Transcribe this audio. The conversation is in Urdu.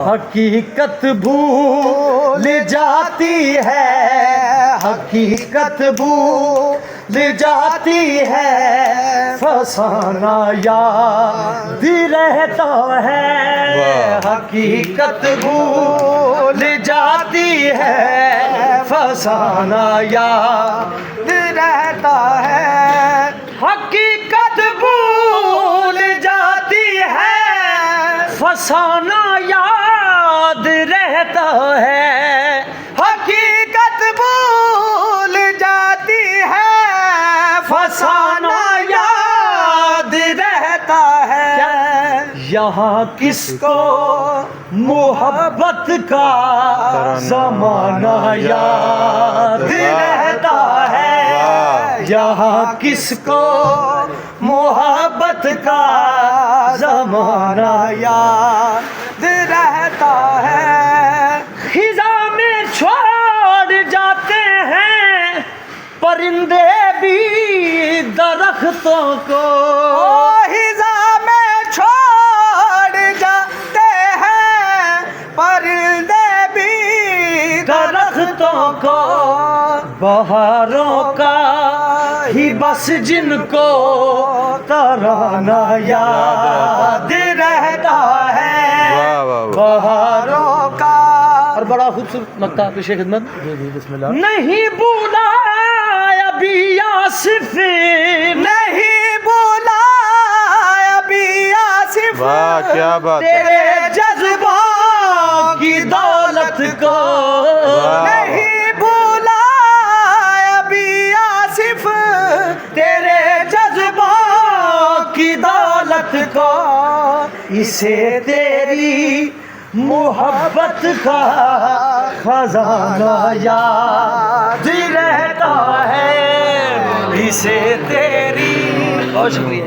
حقیقت بھول جاتی ہے، حقیقت بھول جاتی ہے، فسانہ یاد رہتا ہے، حقیقت بھول جاتی ہے، فسانہ یاد رہتا ہے، حقیقت بھول جاتی ہے، فسانہ یاد رہتا ہے، حقیقت بھول جاتی ہے، فسانہ یاد رہتا ہے، یہاں کس کو محبت کا زمانہ یاد رہتا ہے، یہاں کس کو محبت کا زمانہ یاد رہتا ہے، خزاں میں چھوڑ جاتے ہیں پرندے بھی درختوں کو، خزاں میں چھوڑ جاتے ہیں پرندے بھی درختوں کو، بہاروں کا ہی بس جن کو ترانہ یاد رہتا ہے، بہاروں کا، اور بڑا خوبصورت مقطع پیش خدمت، بسم اللہ، نہیں بولا ابھی آصف، نہیں بولا ابھی آصف، کیا بات، تیرے جذبوں کی دولت کو، نہیں بولا ابھی آصف، تیرے جذبوں کی دولت کو، اسے تیری محبت کا خزانہ یاد رہتا ہے، اسے تیری، بہت شکریہ۔